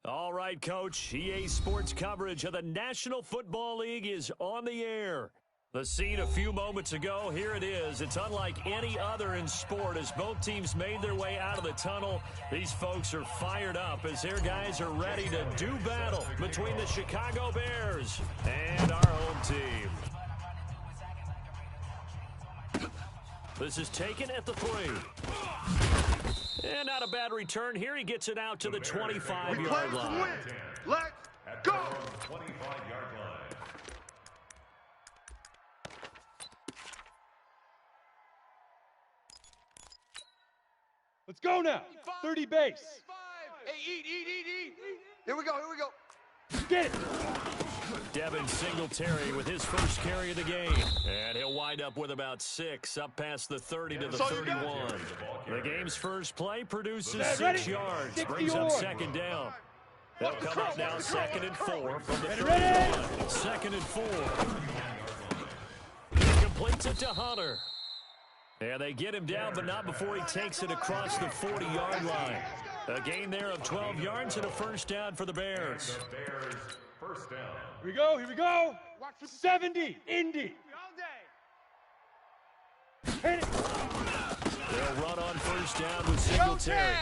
All right, Coach. EA Sports coverage of the National Football League is on the air. The scene a few moments ago, here it is. It's unlike any other in sport as both teams made their way out of the tunnel. These folks are fired up as their guys are ready to do battle between the Chicago Bears and our home team. This is taken at the 3. And not a bad return here. He gets it out to the 25-yard line. Let's go! 25-yard line. Let's go now. 30 base. Hey, eat. Here we go. Get it. Devin Singletary with his first carry of the game. And he'll wind up with about 6 up past the 30 to the 31. The game's first play produces 6 yards. Brings up second down. They'll come up now 2nd and 4 from the 31. 2nd and 4. He completes it to Hunter. And they get him down, but not before he takes it across the 40-yard line. A gain there of 12 yards and a first down for the Bears. First down. Here we go. 70, Indy. Hit it. They'll run on first down with Singletary.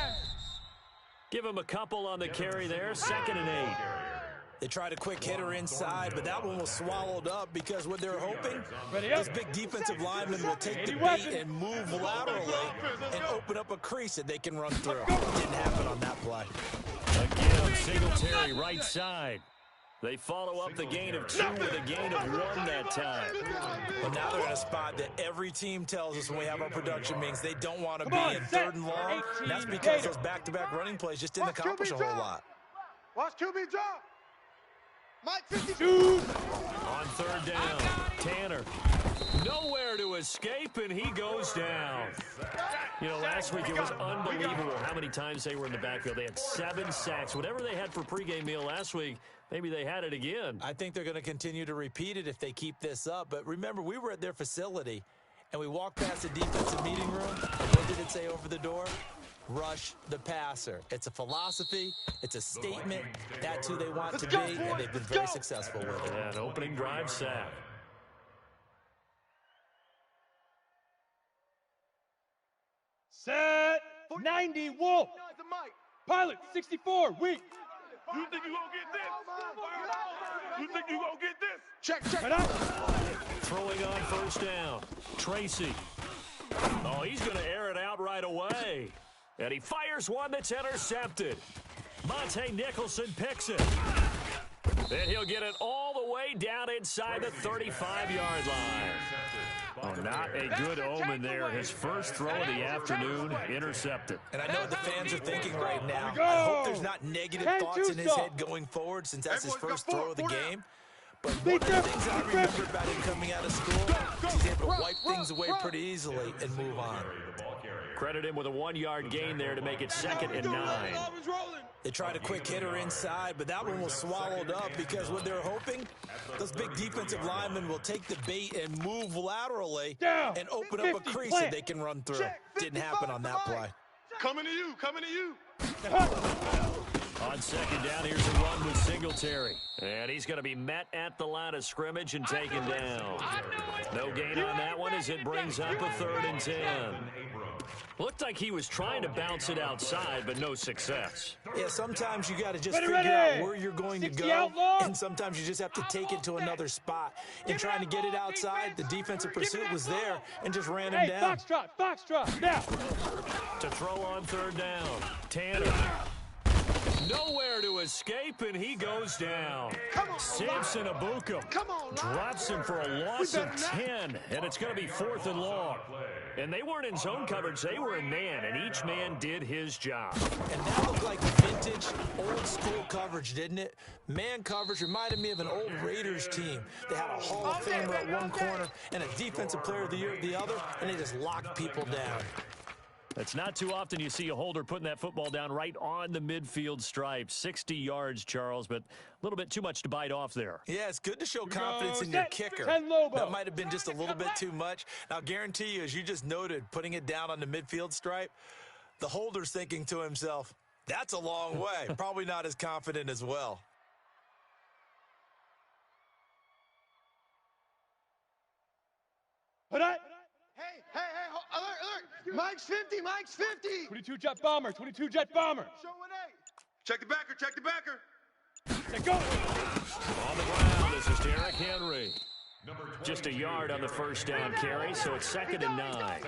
Give him a couple on the carry there. 2nd and 8. They tried a quick hitter inside, but that one was swallowed up because what they're hoping is big defensive linemen will take the bait and move laterally and open up a crease that they can run through. Didn't happen on that play. Again, Singletary right side. They follow up the gain of 2 with a gain of 1 that time. Well, now they're in a spot that every team tells us when we have our production meetings they don't want to be in 3rd and long. And that's because those back-to-back running plays just didn't accomplish a whole lot. Watch QB drop. Mike 52. On 3rd down, Tanner. Nowhere to escape, and he goes down. You know, last week it was unbelievable how many times they were in the backfield. They had 7 sacks. Whatever they had for pregame meal last week, maybe they had it again. I think they're going to continue to repeat it if they keep this up. But remember, we were at their facility, and we walked past the defensive meeting room. And what did it say over the door? Rush the passer. It's a philosophy. It's a statement. That's who they want to be, and they've been very successful with it. Yeah, an opening drive sack. Set. 90, Wolf. Pilot, 64, weak. You think you gonna get this? You think you gonna get this? Check. Throwing on 1st down. Tracy. Oh, he's going to air it out right away. And he fires one that's intercepted. Monte Nicholson picks it. And he'll get it all the way down inside the 35-yard line. Oh, not a good omen there. His first throw of the afternoon intercepted. And I know what the fans are thinking right now. I hope there's not negative thoughts in his head going forward since that's his first throw of the game. But one of the things I remember about him coming out of school, he's able to wipe things away pretty easily and move on. Credit him with a 1-yard gain there to make it 2nd and 9. They tried a quick hitter inside, but that one was swallowed up because what they're hoping, those big defensive linemen will take the bait and move laterally and open up a crease that they can run through. Didn't happen on that play. Coming to you. On 2nd down, here's a run with Singletary. And he's going to be met at the line of scrimmage and taken down. No gain on that one as it brings up a 3rd and 10. Looked like he was trying to bounce it outside, but no success. Yeah, sometimes you got to just figure out where you're going to go, and sometimes you just have to take it to another spot. In trying to get it outside, the defensive pursuit was there and just ran him down. Foxtrot, now. To throw on 3rd down, Tanner. Nowhere to escape, and he goes down. Samson Abukum drops him for a loss of 10, and it's going to be 4th and long. And they weren't in zone coverage, they were in man, and each man did his job. And that looked like vintage, old-school coverage, didn't it? Man coverage reminded me of an old Raiders team. They had a Hall of Famer at one corner and a Defensive Player of the Year at the other, and they just locked people down. It's not too often you see a holder putting that football down right on the midfield stripe. 60 yards, Charles, but a little bit too much to bite off there. Yeah, it's good to show confidence in your kicker. That might have been just a little bit too much. Now, I'll guarantee you, as you just noted, putting it down on the midfield stripe, the holder's thinking to himself, that's a long way. Probably not as confident as well. Hey, alert. Mike's 50. 22 jet bomber. Show an 8. Check the backer. Let's go. On the ground, this is Derrick Henry. Just a yard on the 1st down carry, so it's 2nd and 9.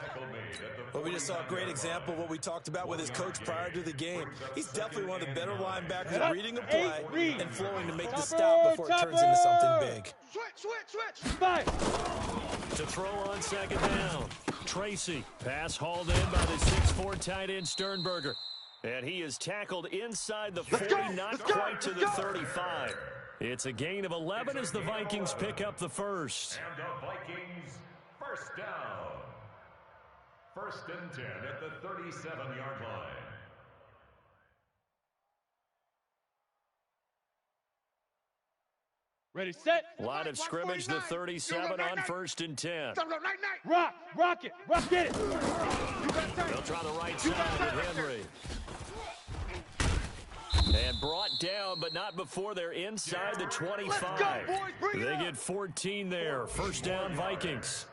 Well, we just saw a great example of what we talked about with his coach prior to the game. He's definitely one of the better linebackers at reading a play and flowing to make the stop before it turns into something big. Switch. 5. To throw on 2nd down, Tracy. Pass hauled in by the 6'4" tight end Sternberger. And he is tackled inside the 40, not quite to the 35. It's a gain of 11 as the Vikings pick up the first. And the Vikings, 1st down. 1st and 10 at the 37-yard line. Ready, set. Line of scrimmage, the 37 on 1st and 10. Rock it. Get it. They'll try the right side with Henry. And brought down, but not before they're inside the 25. They get 14 there. 1st down, Vikings.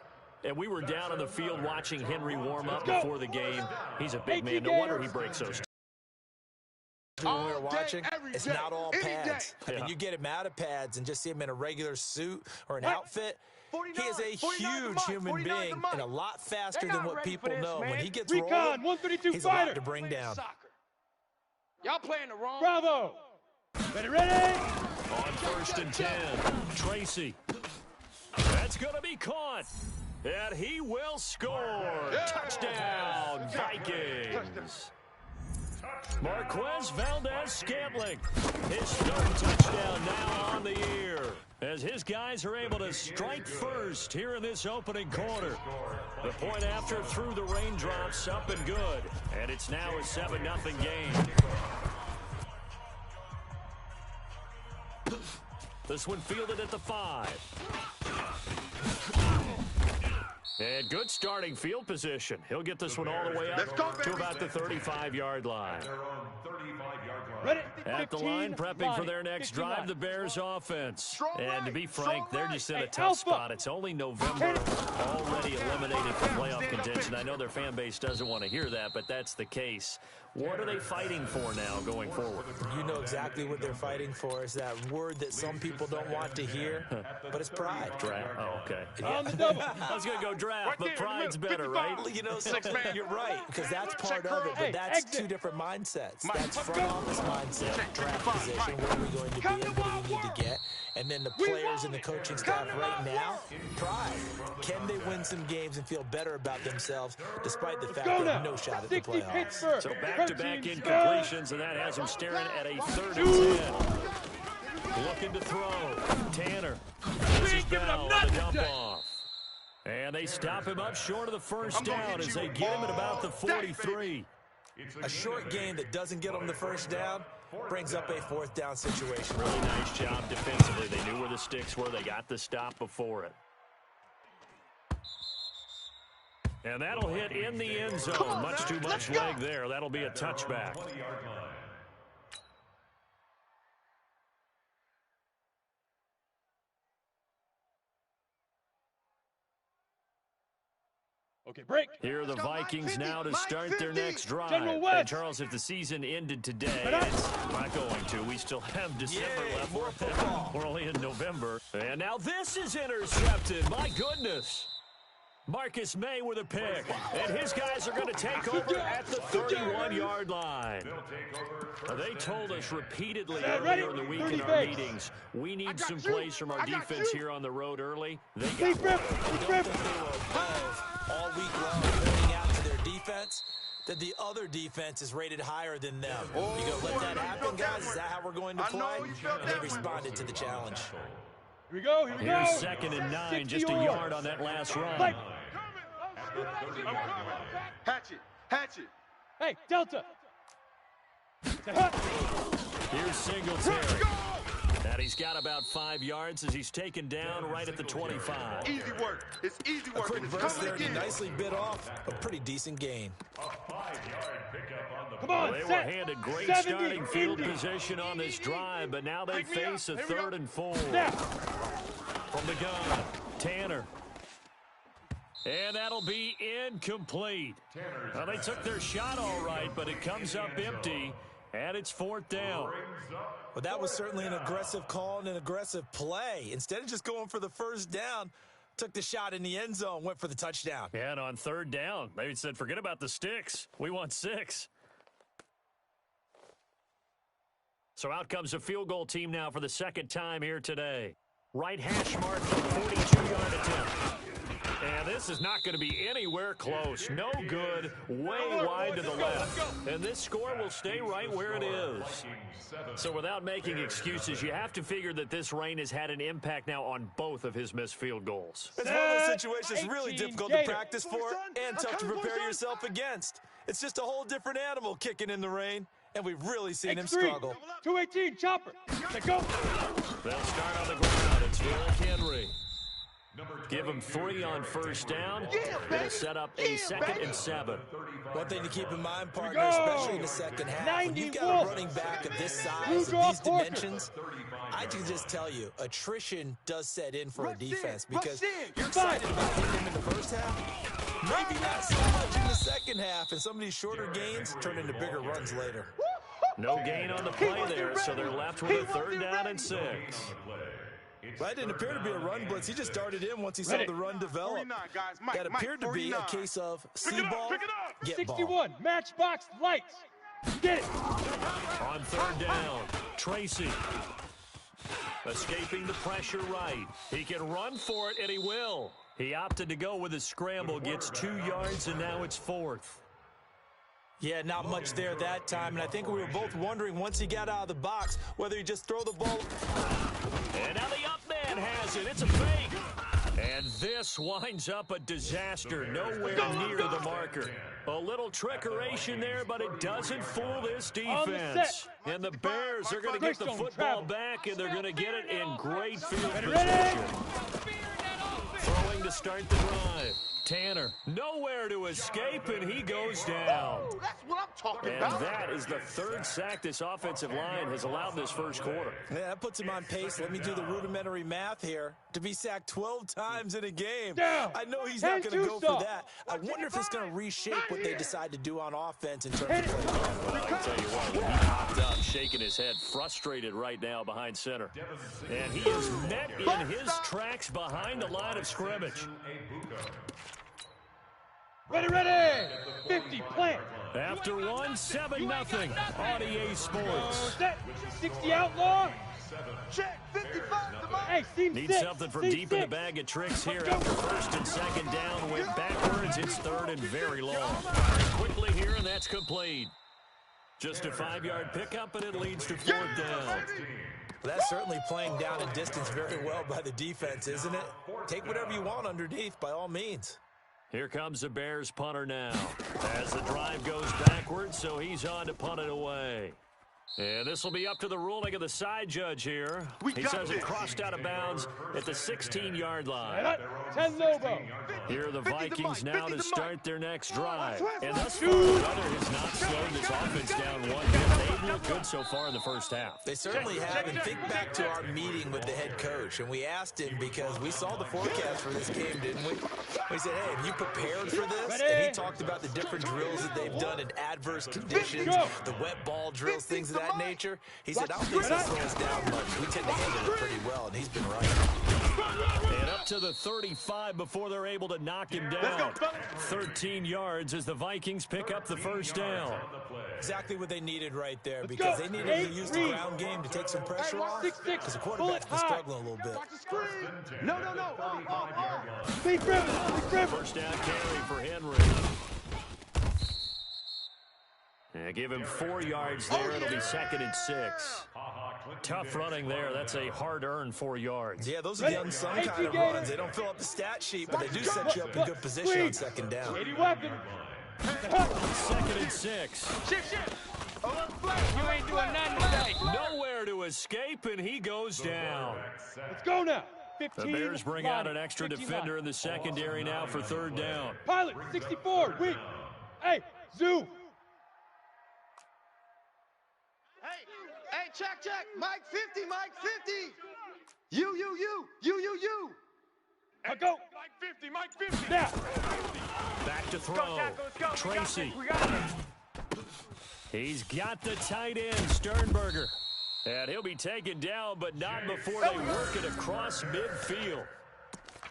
And we were down on the field watching Henry warm up before the game. He's a big man. No wonder he breaks those. When we were watching, it's not all pads. I mean, you get him out of pads and just see him in a regular suit or an outfit. He is a huge human being and a lot faster than what people know. When he gets rolling, he's a lot to bring down. Y'all playing the wrong. Bravo. Ready. On first and 10. Tracy. That's going to be caught. And he will score. Touchdown, Vikings. Marquez Valdez-Scantling, his third touchdown now on the year, as his guys are able to strike first here in this opening quarter. The point after through the raindrops, up and good, and it's now a 7-0 game. This one fielded at the 5. And good starting field position. He'll get this one all the way up to about the 35-yard line. At the line, prepping for their next drive, the Bears offense. And to be frank, they're just in a tough spot. It's only November, already eliminated from playoff contention. I know their fan base doesn't want to hear that, but that's the case. What are they fighting for now going forward? You know exactly what they're fighting for. Is that word that some people don't want to hear, but it's pride. Draft. Oh, okay. Yeah. On the double. I was going to go draft, but pride's better, right? You know, you're right, because that's part of it, but that's two different mindsets. That's front office mindset, draft position, where are we going to be and what do we need to get? And then the players and the coaching staff right now, pride. Can they win some games and feel better about themselves despite the fact they have no shot at the playoffs? So back-to-back incompletions, and that has him staring at a 3rd and 10. Looking to throw. Tanner. This is Bell on the dump off. And they stop him up short of the first down as they get him at about the 43. A short game that doesn't get them the first down brings up a 4th down situation. Really nice job defensively. They knew where the sticks were. They got the stop before it. And that'll hit in the end zone. Much too much leg there. That'll be a touchback. Okay, break. Here are the Vikings now to start their next drive. And Charles, if the season ended today, it's not going to. We still have December left. We're only in November. And now this is intercepted. My goodness. Marcus May with a pick. And his guys are going to take over at the 31-yard line. They told us repeatedly earlier in the week in our meetings, we need some plays from our defense here on the road early. They got all week long pointing out to their defense that the other defense is rated higher than them. You go, let that happen, guys? Is that how we're going to play? And they responded to the challenge. Here we go, here we go. Here's 2nd and 9, just a yard on that last run. Hatch it. Hey, Delta. Here's Singletary. And he's got about 5 yards as he's taken down right at the 25. Easy work. It's easy work. A quick burst there, he nicely bit off a pretty decent gain. Come on, they were handed great starting field position on this drive, but now they face a 3rd and 4. From the gun, Tanner. And that'll be incomplete. Well, they took their shot all right, but it comes up empty, and it's 4th down. Well, that was certainly an aggressive call and an aggressive play. Instead of just going for the first down, took the shot in the end zone, went for the touchdown. Yeah, and on 3rd down, they said, forget about the sticks. We want 6. So out comes a field goal team now for the 2nd time here today. Right hash mark, 42-yard attempt. And this is not going to be anywhere close. No good, way wide to the left. And this score will stay right where it is. So without making excuses, you have to figure that this rain has had an impact now on both of his missed field goals. It's one of those situations really difficult to practice for and tough to prepare yourself against. It's just a whole different animal kicking in the rain, and we've really seen him struggle. 218, chopper. Let's go. They'll start on the ground. It's Derrick Henry. Give him 3 on first down. They'll set up a 2nd and 7. One thing to keep in mind, partner, especially in the second half, when you've got a running back of this size, of these dimensions, I can just tell you, attrition does set in for a defense because you're excited about hitting him in the first half, maybe not so much in the second half, and some of these shorter gains turn into bigger runs later. No gain on the play there, so they're left with a 3rd down and 6. Well, that didn't appear to be a run blitz. He just started in once he saw the run develop. That appeared to be a case of see ball, get ball. 61, matchbox lights. Get it. On 3rd down, Tracy. Escaping the pressure right. He can run for it, and he will. He opted to go with a scramble, gets 2 yards, and now it's 4th. Yeah, not much there that time, and I think we were both wondering once he got out of the box whether he'd just throw the ball. And now the up man has it. It's a fake. And this winds up a disaster, nowhere near the marker. A little trickeration there, but it doesn't fool this defense. And the Bears are going to get the football back, and they're going to get it in great field position. Throwing to start the drive. Tanner, nowhere to escape, and he goes down. That's what I'm talking about. And that is the 3rd sack this offensive line has allowed this first quarter. Yeah, that puts him on pace. Let me do the rudimentary math here. To be sacked 12 times in a game. I know he's not going to go for that. I wonder if it's going to reshape what they decide to do on offense in terms of play. Well, I'll tell you what, when he popped up, shaking his head, frustrated right now behind center. And he is met in his tracks behind the line of scrimmage. Ready! 50, plant. After 1, 7-0 on EA Sports. 60 outlaw. Check, 55. Hey, seam Need 6. something from deep in the bag of tricks here. After 1st and 2nd down, went backwards. It's 3rd and very long. Quickly here, and that's complete. Just a 5-yard pickup, and it leads to 4th down. That's certainly playing down and distance very well by the defense, isn't it? Take whatever you want underneath, by all means. Here comes the Bears punter now. As the drive goes backwards, so he's on to punt it away. And this will be up to the ruling of the side judge here. He says it crossed out of bounds at the 16-yard line. 10 Lobo. Here are the Vikings now to start their next drive. And thus far, the weather has not slowed this offense down one bit. They've looked good so far in the first half. They certainly have. And think back to our meeting with the head coach. And we asked him because we saw the forecast for this game, didn't we? We said, hey, have you prepared for this? And he talked about the different drills that they've done in adverse conditions, the wet ball drills, things of that nature. He said, I don't think this slows us down much. We tend to handle it pretty well, and he's been right. And up to the 35 before they're able to knock him down. 13 yards as the Vikings pick up the first down. Exactly what they needed right there, because they needed to use the ground game to take some pressure off, because the quarterback's been struggling a little bit. No. First down carry for Henry. Give him 4 yards there. It'll be 2nd and 6. Tough running there. That's a hard-earned 4 yards. Yeah, those are the unsung kind of runs. They don't fill up the stat sheet, but they do set you up in good position on 2nd down. 80 weapon. 2nd and 6. You ain't doing nothing today. Nowhere to escape, and he goes down. Let's go now. 15. The Bears bring out an extra defender in the secondary now for 3rd down. Pilot, 64, weak. Hey, Zoo. Hey, check. Mike 50. You. I'll go. Mike 50. Now. Back to throw. Tracy. He's got the tight end, Sternberger. And he'll be taken down, but not before they work it across midfield.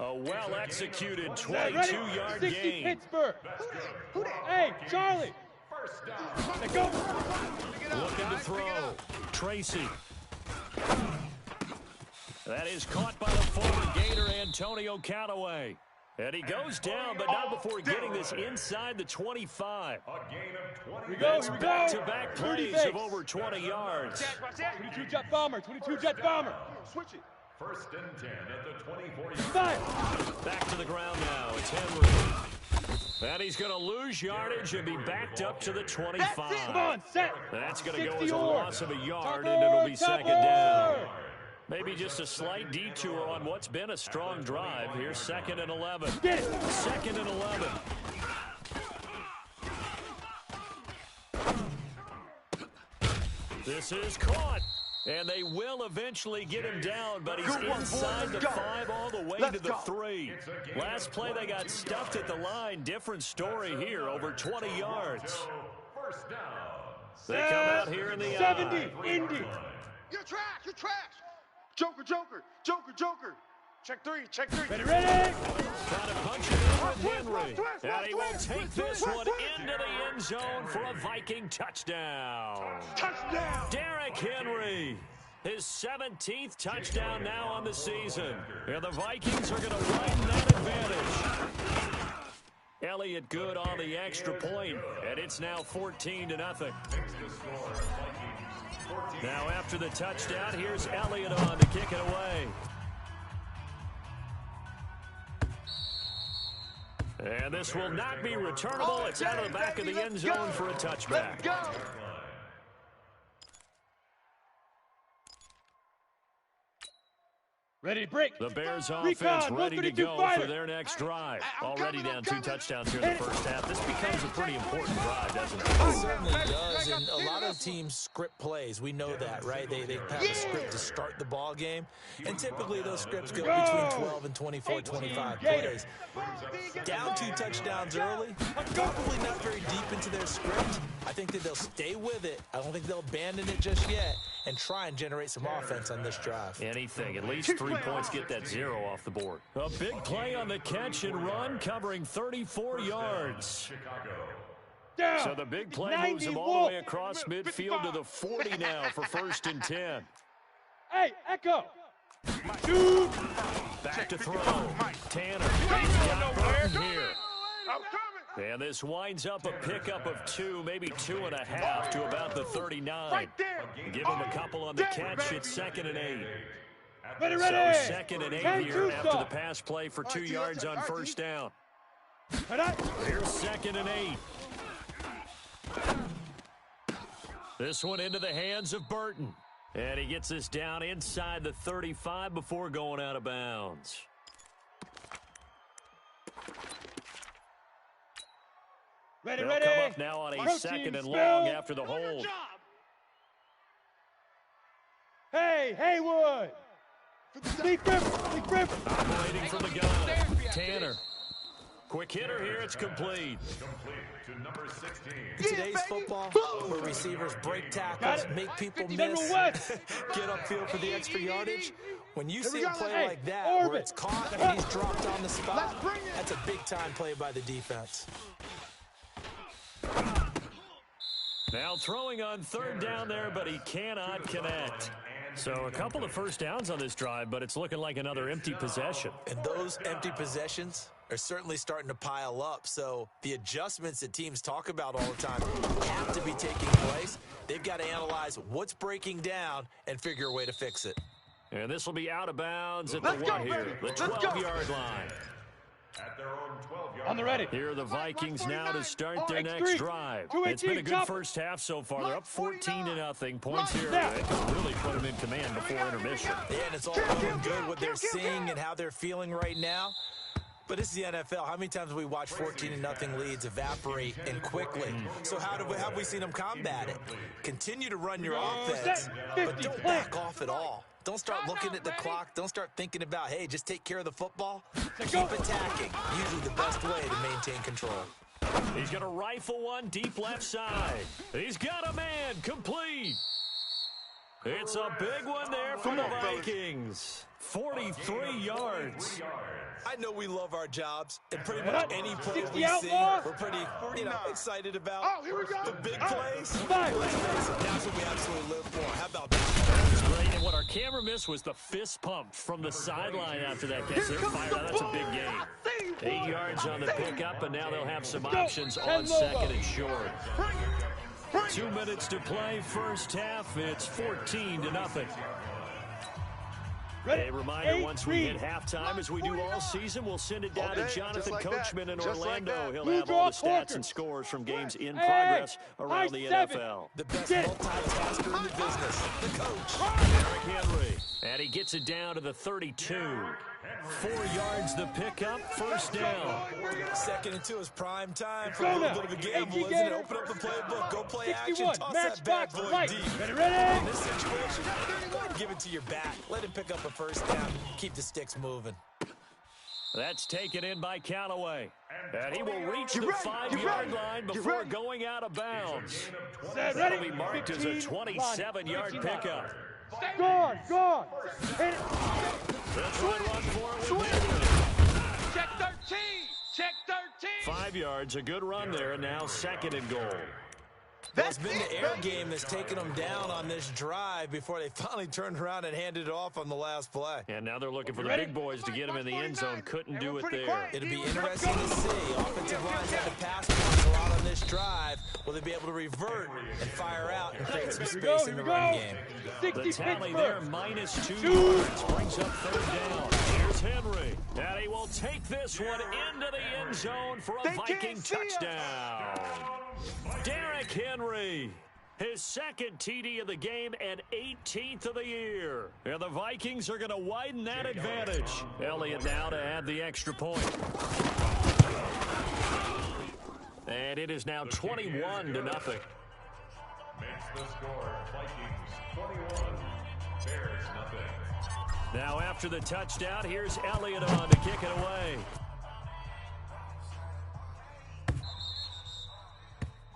A well-executed 22-yard gain. Pittsburgh. Hey, Charlie. Let's go. Looking to throw. Tracy. That is caught by the former Gator, Antonio Callaway. And he goes down, but not before getting this inside the 25. That's back-to-back plays of over 20 yards. 22 jet bomber. Switch it. 1st and 10 at the 24-yard line. Back to the ground now. It's Henry. And he's going to lose yardage and be backed up to the 25. Come on, set. That's going to go as a loss of a yard, and it'll be 2nd down. Maybe just a slight detour on what's been a strong drive. Here's 2nd and 11. Get it. 2nd and 11. This is caught. And they will eventually get him down, but he's inside the 5 all the way to the 3. Last play, they got stuffed at the line. Different story here, over 20 yards. They come out here in the 70, Indy. You're trash. Joker. Check three. Ready. Trying to punch it in with Henry. And he will take this one into the end zone for a Viking touchdown. Derrick Henry. His 17th touchdown now on the season. And the Vikings are going to widen that advantage. Elliott good on the extra point, and it's now 14-0. Now after the touchdown, here's Elliott on to kick it away. And this will not be returnable. It's out of the back of the end zone for a touchback. Ready to break. The Bears offense ready to go for their next drive. Already down 2 touchdowns here in the first half. This becomes a pretty important drive, doesn't it? It certainly does, and a lot of teams script plays. We know that, right? They have a script to start the ball game, and typically those scripts go between 12 and 24, 25 plays. Down 2 touchdowns early, probably not very deep into their script. I think that they'll stay with it. I don't think they'll abandon it just yet and try and generate some offense on this drive. Anything. At least 3 points, get that 0 off the board. A big play on the catch and run, covering 34 yards. So the big play moves him all the way across midfield to the 40 now for 1st and 10. Hey, Echo. Dude. Back to throw. Tanner. He's got Burton here. And this winds up a pickup of 2, maybe 2.5 to about the 39. Give him a couple on the catch. It's 2nd and 8. So 2nd and 8 here after the pass play for 2 yards on 1st down. Here's 2nd and 8. This one into the hands of Burton. And he gets this down inside the 35 before going out of bounds. They'll come up now on a 2nd and long after the hold. Hey, Haywood! Big Rip! Operating from the gun. Tanner. Quick hitter here, it's complete. In today's football, where receivers break tackles, make people miss, get upfield for the extra yardage, when you see a play like that where it's caught and he's dropped on the spot, that's a big-time play by the defense. Now throwing on 3rd down there, but he cannot connect. So a couple of first downs on this drive, but it's looking like another empty possession. And those empty possessions are certainly starting to pile up. So the adjustments that teams talk about all the time have to be taking place. They've got to analyze what's breaking down and figure a way to fix it. And this will be out of bounds at the 12-yard line. At their own 12-yard on the ready. Here are the Vikings now to start their next drive. It's been a good first half so far. They're up 14-0. Points here. They can really put them in command before intermission. Yeah, and it's all going good what they're seeing and how they're feeling right now. But it's the NFL. How many times have we watched 14-0 leads evaporate and quickly? So how have we seen them combat it? Continue to run your offense, but don't back off at all. Don't start looking at the clock. Don't start thinking about, hey, just take care of the football. Keep attacking. Usually the best way to maintain control. He's going to rifle one deep left side. He's got a man complete. It's a big one there for the Vikings. 43 yards. I know we love our jobs, and pretty much any play we see, we're pretty, excited about. The big plays. Let's face it, that's what we absolutely live for. How about that? That was great, and what our camera missed was the fist pump from the sideline after that catch. They're fired out. That's a big game. 8 yards on the pickup, and now they'll have some options on 2nd and short. 2 minutes to play, first half. It's 14-0. A reminder, once we hit halftime, as we do all season, we'll send it down to Jonathan Coachman in Orlando. He'll have all the stats and scores from games in progress around the NFL. The best multitasker in the business, the coach. Derrick Henry. And he gets it down to the 32. 4 yards the pickup, first down. 2nd and 2 is prime time for a little bit of a gamble, isn't it? Open up the playbook, go play action, toss that bad boy deep. In this situation, go ahead and give it to your back. Let him pick up a first down, keep the sticks moving. That's taken in by Callaway. And he will reach the 5-yard line before going out of bounds. That'll be marked as a 27-yard pickup. Gone. They'll try to run for it with Henry. Check 13. 5 yards, a good run there, and now 2nd and goal. Well, it's been the air game that's taken them down on this drive before they finally turned around and handed it off on the last play. And now they're looking for the big boys to get him in the end zone. Couldn't do it there. It'll be interesting to see. Offensive lines had to pass blocks a lot on this drive. Will they be able to revert and fire out and create some space in the run game? The tally there, -2 yards, brings up third down. Here's Henry, and he will take this one into the end zone for a Viking touchdown. Derrick Henry, his second TD of the game and 18th of the year. And the Vikings are going to widen that advantage. Elliott now to add the extra point. And it is now 21-0. Makes the score Vikings 21, Bears nothing. Now after the touchdown, here's Elliott on to kick it away.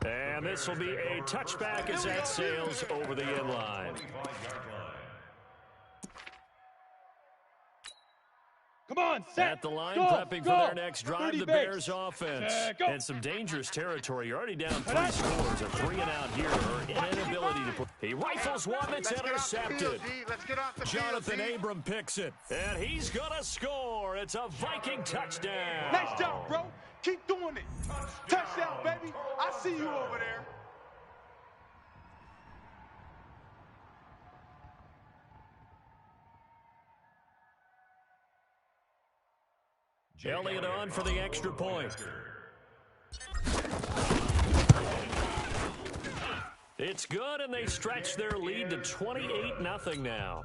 And this will be a touchback as that sails over the end line. Come on, set. At the line, prepping for their next drive, the Bears offense. And some dangerous territory. You're already down 3 scores. A 3-and-out here, or an inability to put. He rifles one that's intercepted. Jonathan Abram picks it, and he's going to score. It's a Viking touchdown. Nice job, bro. Keep doing it. Touchdown, baby. I see you over there. Elliott on for the extra point. It's good, and they stretch their lead to 28-0 now.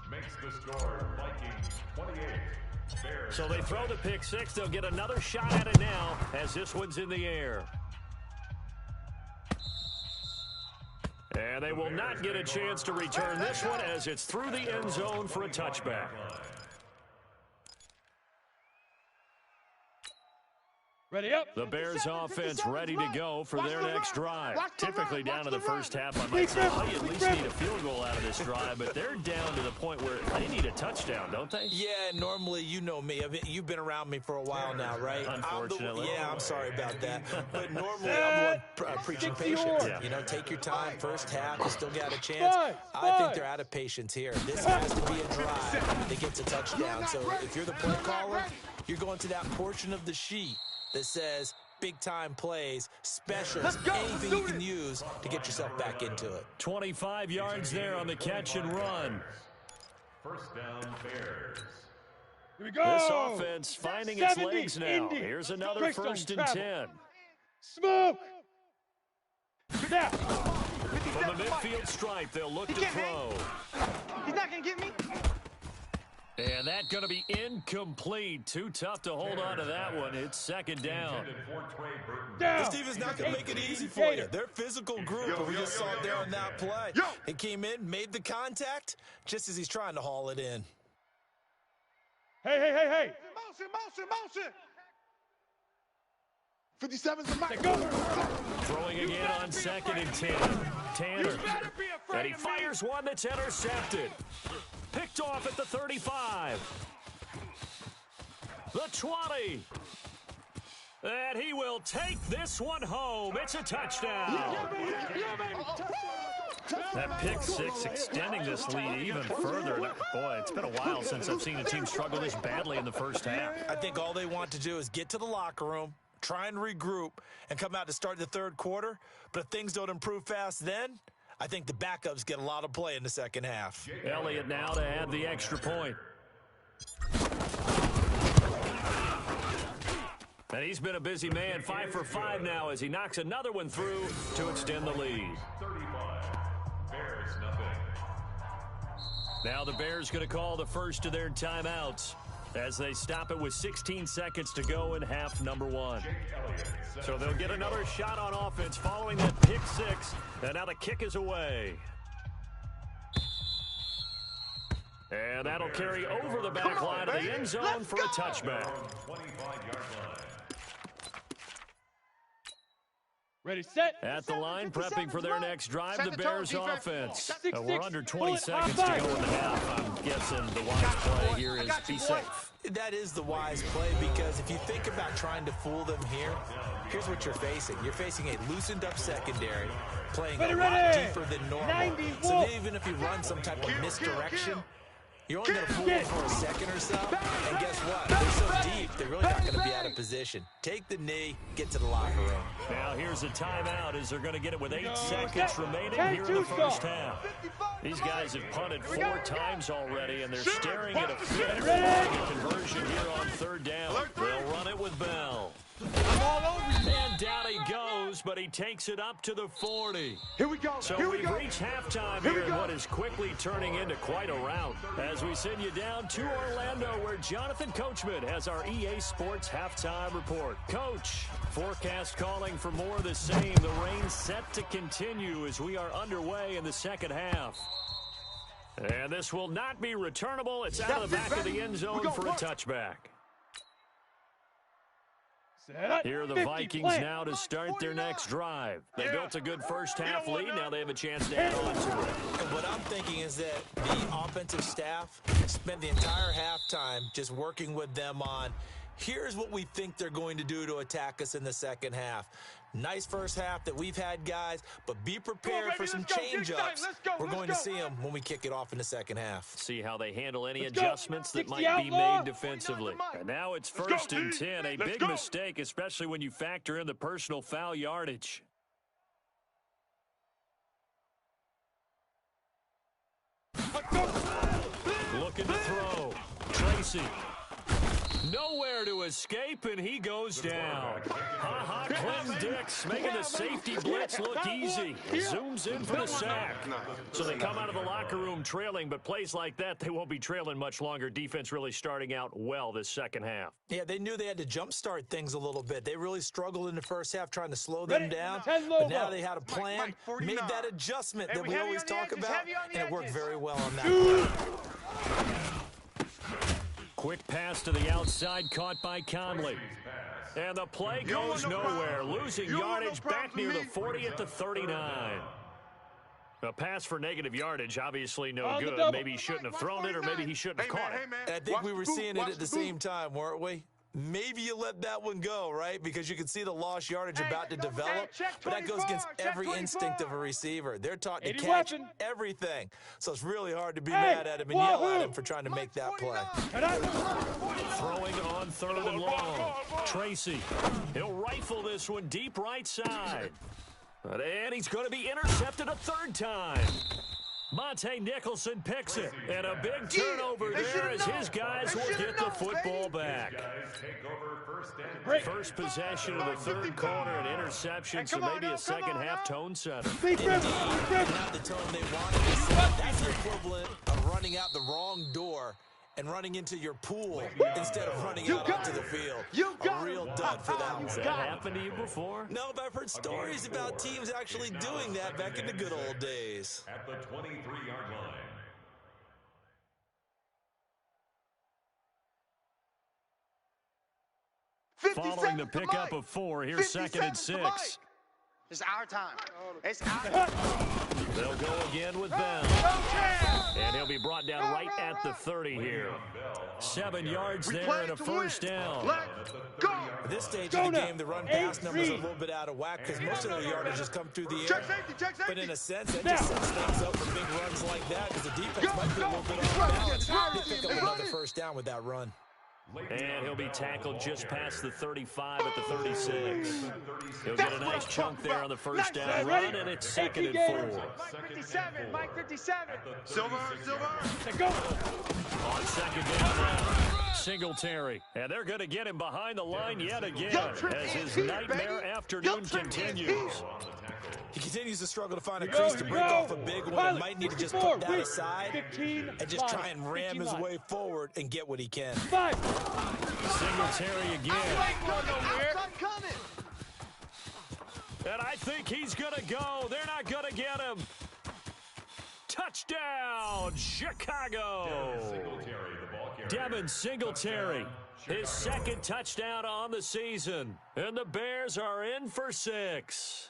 Makes the score Vikings 28. Bears. So they throw the pick six. They'll get another shot at it now as this one's in the air. And they will not get a chance to return this one as it's through the end zone for a touchback. Ready up. The Bears offense ready to go for their next drive. Typically down to the first half, I might say, well, you at least need a field goal out of this drive, but they're down to the point where they need a touchdown, don't they? Yeah, normally, you know me. I mean, you've been around me for a while now, right? Unfortunately. I'm sorry about that. But normally, I'm the one preaching patience. Yeah. You know, take your time. First half, you still got a chance. I think they're out of patience here. This has to be a drive that gets a touchdown. So if you're the play caller, you're going to that portion of the sheet that says big-time plays, specials, anything you can use to get yourself back into it. 25 yards there on the catch and run. First down, Bears. Here we go. This offense finding its legs now. Here's another first and 10. Smoke. Now. From the midfield stripe, they'll look to throw. He's not going to get me. And that's going to be incomplete. Too tough to hold on to that one. It's second down. This defense not going to make it easy for you. They're a physical group, and we just saw it there on that play. He came in, made the contact, just as he's trying to haul it in. Hey. Motion. 57's the mic. Throwing again on second and 10. Tanner. And he fires one that's intercepted. Picked off at the 35. The 20. And he will take this one home. It's a touchdown. That pick six extending this lead even further. Boy, it's been a while since I've seen a team struggle this badly in the first half. I think all they want to do is get to the locker room, try and regroup, and come out to start the third quarter. But if things don't improve fast then, I think the backups get a lot of play in the second half. Elliott now to add the extra point. And he's been a busy man, 5 for 5 now as he knocks another one through to extend the lead. 35. Bears nothing. Now the Bears going to call the first of their timeouts as they stop it with 16 seconds to go in half number 1. So they'll get another shot on offense following that pick six. And now the kick is away. And that'll carry over the back line of the end zone for a touchback. 25-yard line. Ready, set. At the line, prepping for their next drive, the Bears offense. We're under 20 Bullet, seconds to high go in the half. I'm guessing the wise play here is be safe. That is the wise play, because if you think about trying to fool them here, here's what you're facing. You're facing a loosened-up secondary, playing a lot deeper than normal. So even if you run some type of misdirection, you're only going to fool them for a second or so, and guess what? They're so deep, they're really not going to be out of position. Take the knee, get to the locker room. Now here's a timeout as they're going to get it with 8 seconds remaining here in the first half. These guys have punted 4 times already, and they're staring at a 50-point conversion here on 3rd down. They'll run it with Bell. And down he goes, but he takes it up to the 40. Here we go. So we've reached halftime here in what is quickly turning into quite a rout. As we send you down to Orlando, where Jonathan Coachman has our EA Sports halftime report. Coach, forecast calling for more of the same. The rain set to continue as we are underway in the second half. And this will not be returnable. It's out of the back of the end zone for a touchback. Here are the Vikings now to start their next drive. They built a good first half lead. Now they have a chance to add on to it. And what I'm thinking is that the offensive staff spent the entire halftime just working with them on, here's what we think they're going to do to attack us in the second half. Nice first half that we've had, guys, but be prepared for some change-ups. We're going to see them when we kick it off in the second half. See how they handle any adjustments that might be made defensively. And now it's 1st and 10, a big mistake, especially when you factor in the personal foul yardage. Looking to throw. Tracy. Nowhere to escape, and he goes down. Ha-ha, Clem Dix making the safety blitz look easy. Zooms in for the sack. So they come out of the locker room trailing, but plays like that, they won't be trailing much longer. Defense really starting out well this second half. Yeah, they knew they had to jumpstart things a little bit. They really struggled in the first half trying to slow them down, but now they had a plan, made that adjustment that we always talk about, and it worked very well on that play. Quick pass to the outside, caught by Conley. And the play goes nowhere, losing yardage back near the 40 at the 39. A pass for negative yardage, obviously no good. Maybe he shouldn't have thrown it, or maybe he shouldn't have caught it. I think we were seeing it at the same time, weren't we? Maybe you let that one go, right? Because you can see the lost yardage about to develop, but that goes against every instinct of a receiver. They're taught to catch everything. So it's really hard to be mad at him and yell at him for trying to make that play. Throwing on 3rd and long. Tracy. He'll rifle this one deep right side. And he's going to be intercepted a 3rd time. Monte Nicholson picks it, and a big turnover there as his guys will get the football back. First possession of the 3rd quarter, an interception, so maybe a second half tone setter. Indeed, not the tone they wanted to set. That's the equivalent of running out the wrong door and running into your pool instead of running out onto the field. A real dud for that one. Has that happened to you before? No, but I've heard stories about teams actually doing that back in the good old days. At the 23-yard line. Following the pickup of 4, here's 2nd and 6. It's our time. It's our time. They'll go again with Bell. And he'll be brought down right at the 30 here. 7 yards there and a first down. At this stage of the game, the run-pass numbers are a little bit out of whack because most of the yardage has come through the air. But in a sense, that just sets things up for big runs like that because the defense might be a little bit off balance. They pick up another first down with that run. And he'll be tackled just past the 35 at the 36. He'll get a nice chunk there on the first down run, and it's 2nd and 4. Mike 57, Mike 57. Silver. Go. On 2nd down now, Singletary. And they're going to get him behind the line yet again as his nightmare afternoon continues. He continues to struggle to find a crease to break off a big one and might need to just put that aside and just try and ram his way forward and get what he can. Singletary again. And I think he's going to go. They're not going to get him. Touchdown, Chicago. Devin Singletary. His 2nd touchdown on the season. And the Bears are in for 6.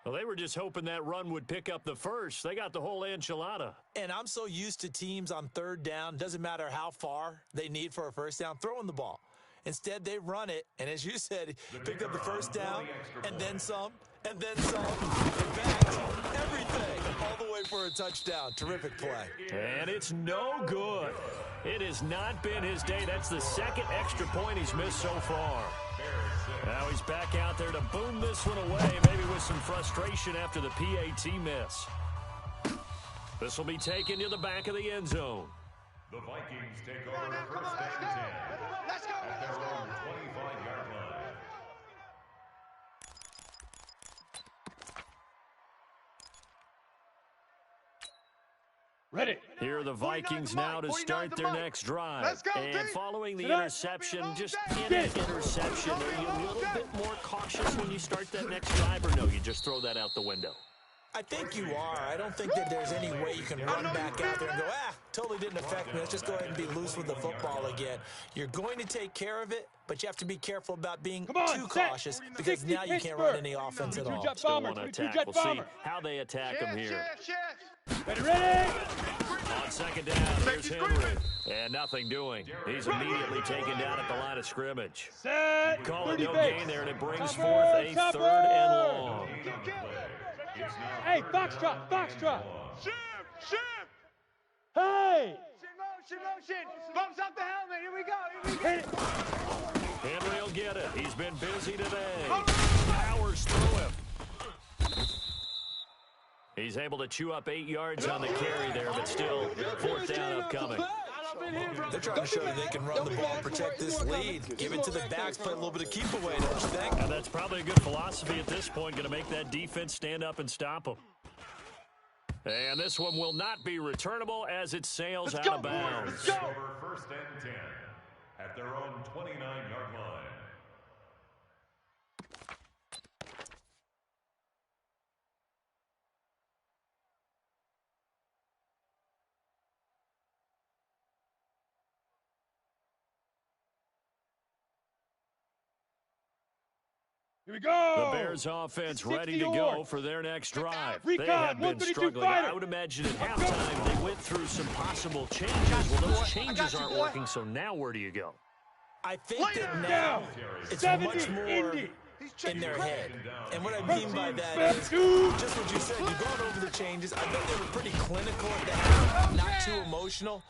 Well, they were just hoping that run would pick up the first. They got the whole enchilada. And I'm so used to teams on 3rd down, doesn't matter how far they need for a first down, throwing the ball. Instead, they run it, and as you said, picked up the first down, and then some, and then some. In fact, everything, all the way for a touchdown. Terrific play. And it's no good. It has not been his day. That's the second extra point he's missed so far. Now he's back out there to boom this one away, maybe with some frustration after the PAT miss. This will be taken to the back of the end zone. The Vikings take over first and 10 at their own 25-yard line. Ready. Here are the Vikings now to start their next drive. And following the interception, just any interception, are you a little bit more cautious when you start that next drive, or no, you just throw that out the window? I think you are. I don't think that there's any way you can run back out there and go, totally didn't affect me. Let's just go ahead and be loose with the football again. You're going to take care of it, but you have to be careful about being too cautious because now you can't run any offense at all. Still want to attack. We'll see how they attack them here. Ready. On second down, here's Henry. And nothing doing. He's immediately taken down at the line of scrimmage. Set. Call it no gain there, and it brings forth a third and long. Hey, Foxtrot. Shift. Hey. Motion. Bumps up the helmet. Here we go. Henry will get it. He's been busy today. Powers through him. He's able to chew up 8 yards on the carry there, but still, fourth down upcoming. They're trying to show you they can run the ball and protect this lead. Give it to the backs, play a little bit of keep away, don't you think? And that's probably a good philosophy at this point, going to make that defense stand up and stop them. And this one will not be returnable as it sails out of bounds. Let's go. Over first and 10 at their own 29-yard line. Here we go. The Bears offense ready to go for their next drive. Recon, They have been 132 struggling. fighter. I would imagine at halftime they went through some possible changes. Well, those changes aren't working, so now where do you go? I think that now it's much more in their head. And what I mean by that is just what you said. You've gone over the changes. I bet they were pretty clinical at the half, not too emotional.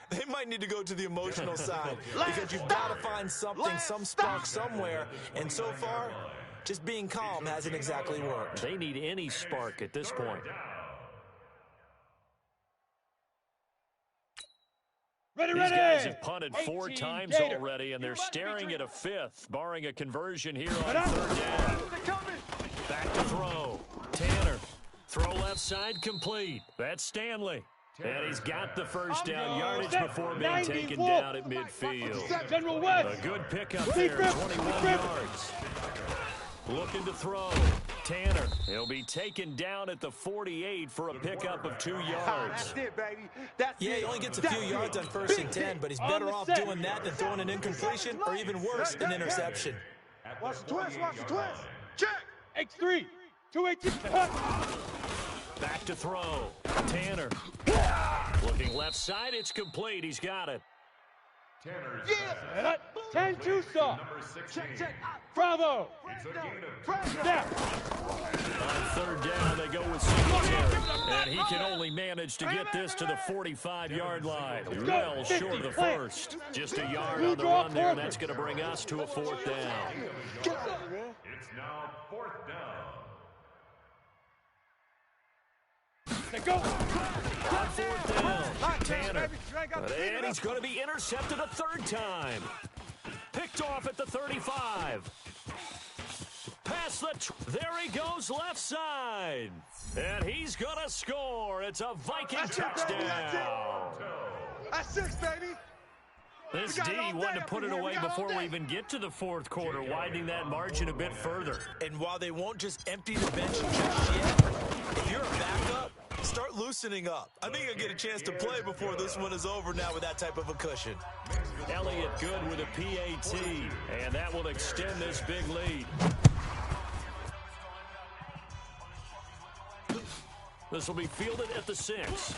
They might need to go to the emotional side because you've got to find something, some spark somewhere. And so far, just being calm hasn't exactly worked. They need any spark at this point. Ready. These guys have punted 4 times already, and they're staring at a 5th, barring a conversion here on third down. Back to throw. Tanner. Throw left side complete. That's Stanley. And he's got the first down yardage before being taken down at midfield. General West. A good pickup there, 21 yards. Looking to throw. Tanner. He'll be taken down at the 48 for a pickup of 2 yards. That's it, baby. That's it. Yeah, he only gets a few yards on first and 10, but he's better off doing that than throwing an incompletion or even worse, an interception. Watch the twist. Check. X3. 218. Back to throw. Tanner. Looking left side. It's complete. He's got it. Tanner's 10-2 saw. Check. Bravo. Snap. On third down, they go with Singletary. And he can only manage to get this to the 45-yard line. Well short of the first. Just a yard on the run there, and that's going to bring us to a fourth down. It's now fourth down. Let's go. On fourth down, Tanner. And he's going to be intercepted a third time. Picked off at the 35. Past there he goes left side. And he's going to score. It's a Viking touchdown. That's 6, baby. This D wanted to put it away before we even get to the fourth quarter, widening that margin a bit further. And while they won't just empty the bench just yet, if you're a backup, start loosening up. I think you'll get a chance to play before this one is over now with that type of a cushion. Elliott good with a PAT, and that will extend this big lead. This will be fielded at the 6.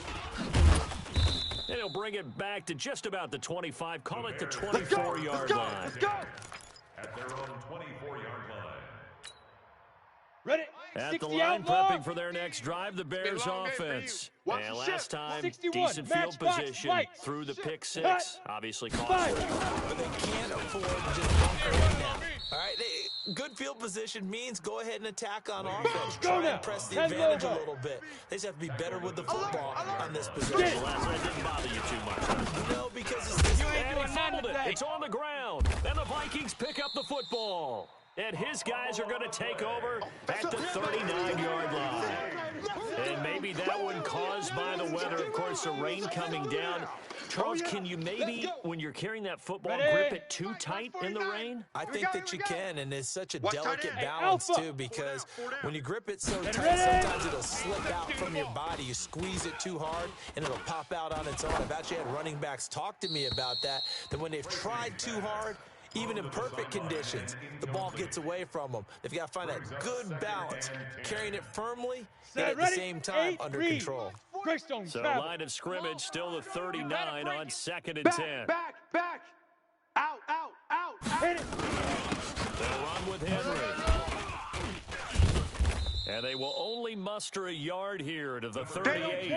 And he'll bring it back to just about the 25, call it the 24-yard line. Let's go. At their own 24-yard line. Ready? At the 60 line, outlaw. prepping for their next drive, the Bears offense. And last time, 61, decent match field box, position right. through the pick six. Obviously costly. But they can't afford to just bunker in now. All right, good field position means go ahead and attack on offense. Go Try now. and press the 10 advantage a logo. little bit. They just have to be better with the football on this position. The last one didn't bother you too much. No, because it's You ain't And doing he nothing fumbled it. today. It's on the ground. And the Vikings pick up the football. And his guys are going to take over at the 39-yard line. And maybe that one caused by the weather. Of course, the rain coming down. Charles, can you maybe, when you're carrying that football, grip it too tight in the rain? I think that you can, and it's such a delicate Hey, balance, Alpha. too, because when you grip it so tight, ready? sometimes it'll slip out from your body. You squeeze it too hard, and it'll pop out on its own. I've actually had running backs talk to me about that when they've tried too hard, even in perfect conditions, the ball gets away from them. They've got to find that good balance, carrying it firmly and at the same time under control. Greystone So travel. line of scrimmage still the 39 on 2nd and 10. Back. Out. Hit it. They'll run with Henry. And they will only muster a yard here to the 38.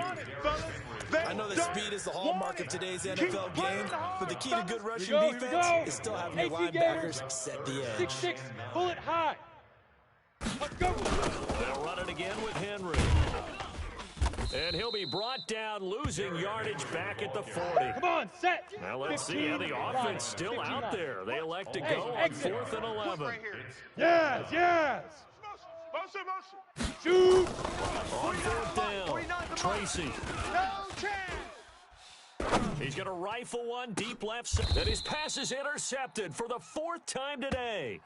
I know that speed is the hallmark of today's NFL game, but the key to good rushing Here we go. defense is still having your AC linebackers set the edge. 6-6, pull it high. Let's go. They'll run it again with Henry. And he'll be brought down, losing yardage back at the 40. Come on, set. Now let's see how the offense still out there. They elect to go on exit. 4th and 11. Yes. Motion. Shoot. On 4th down, Tracy. No chance. He's going to rifle one deep left side. And his pass is intercepted for the 4th time today.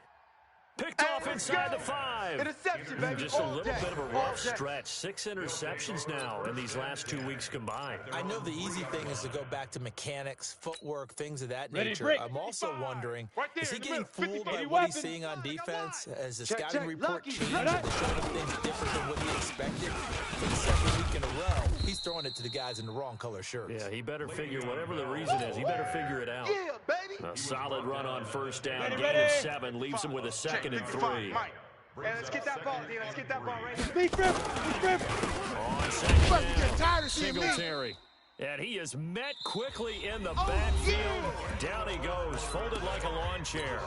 Picked off inside the 5. Interception, baby. Just a All little day. bit of a All rough day. stretch. 6 interceptions now in these last 2 weeks combined. I know the easy thing is to go back to mechanics, footwork, things of that Ready, nature. break. I'm also wondering, is he getting fooled by 50 what he's weapons. seeing on defense? Has the Check, scouting check. report Lucky. changed? Right. Have they shown him things different than what he expected? For the second week in a row, he's throwing it to the guys in the wrong color shirts. Yeah, he better figure, whatever the reason is, he better figure it out. Yeah, baby. A solid run on 1st down, Ready, gain ready. of 7, leaves him with a 2nd and 3. Hey, let's get that ball, D. Let's get that ball right here. Speed grip. On Fucking 2nd get down, tired of seeing me. Singletary. And he is met quickly in the backfield. Down he goes, folded like a lawn chair.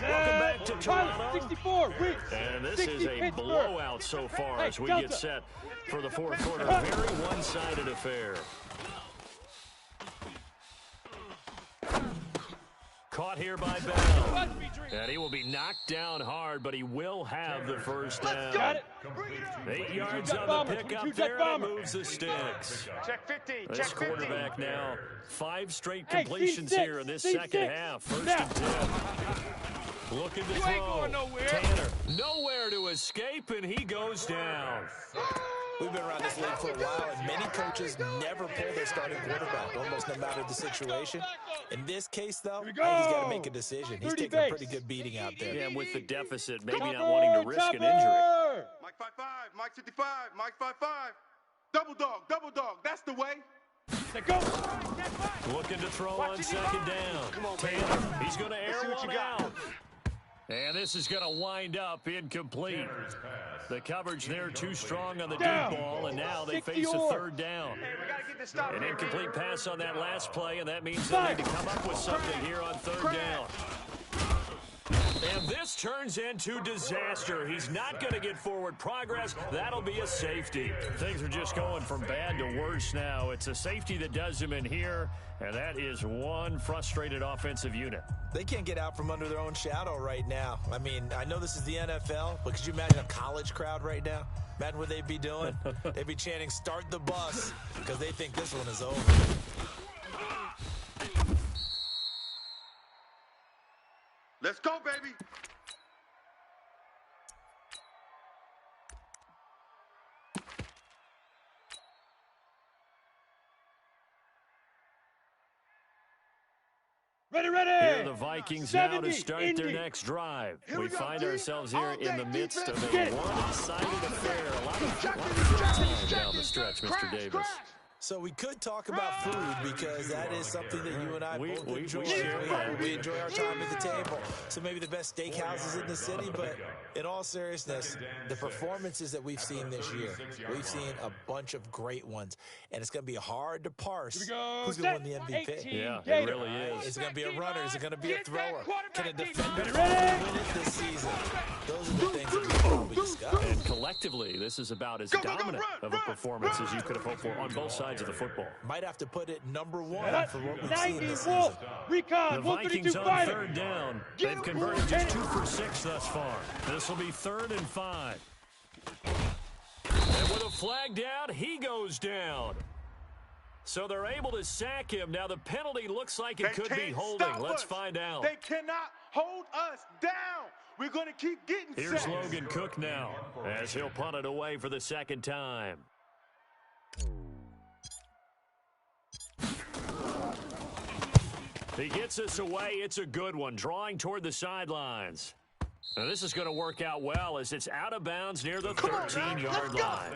Welcome back to Toronto. 64, weak. And this 60 is a Pittsburgh. blowout so far Hey, as we Delta. get set for the 4th quarter. A very one-sided affair. Caught here by Bell. And he will be knocked down hard, but he will have the 1st down. Got it. 8 yards jet on bomber. the pickup 2-jet there, and bomber. it moves the sticks. Check 50. This Check 50. quarterback now, 5 straight Hey, completions C6, here in this C6. second half. 1st Now. and 10. Looking to You throw. ain't going nowhere. Tanner, nowhere to escape, and he goes down. We've been around this league for a while, and many coaches never pull their starting quarterback, almost no matter the situation. In this case, though, I think we he's got to go. make a decision. He's 30 taking a base. pretty good beating out there. Yeah, and with the deficit, maybe not wanting to risk an injury. Mike 5-5, Mike 55, Mike 5-5. Double dog. That's the way. Let go. Looking to throw on 2nd down. Tanner, he's going to air one out. And this is going to wind up incomplete. The coverage there too strong on the deep Down. ball, and now they 60 face a or. 3rd down. Hey, we got to get this stop An here, incomplete baby. pass on that last play, and that means they need to come up with something here on 3rd down. And this turns into disaster. He's not going to get forward progress. That'll be a safety. Things are just going from bad to worse now. It's a safety that does him in here, and that is one frustrated offensive unit. They can't get out from under their own shadow right now. I mean, I know this is the NFL, but could you imagine a college crowd right now? Imagine what they'd be doing. They'd be chanting, "Start the bus," because they think this one is over. Let's go, baby. Ready. Here are the Vikings now to 70, start their Indy. next drive. Here We we go, find D. ourselves here All in day the midst of defense. a one-sided affair. A lot of Check good it, time down the stretch, Mr. Crash, Davis. crash. So we could talk about food because that is something that you and I both enjoy. We enjoy our time at the table. So maybe the best steakhouses in the city, but in all seriousness, the performances that we've seen this year, we've seen a bunch of great ones. And it's going to be hard to parse who's going to win the MVP. Yeah, it really is. Is it going to be a runner? Is it going to be a thrower? Can a defender win it this season? Those are the things that we probably discuss. And collectively, this is about as dominant of a performance as you could have hoped for on both sides of the football. Might have to put it number one for what we've seen this season. Recon, the Vikings on third down. They've converted just 2 for 6 thus far. This will be 3rd and 5. And with a flag down, he goes down. So they're able to sack him. Now the penalty looks like it could be holding. Let's find out. They cannot hold us down. We're going to keep getting Here's sacks. Logan Cook now as he'll punt it away for the 2nd time. He gets us away. It's a good one. Drawing toward the sidelines. Now this is going to work out well as it's out of bounds near the 13-yard line.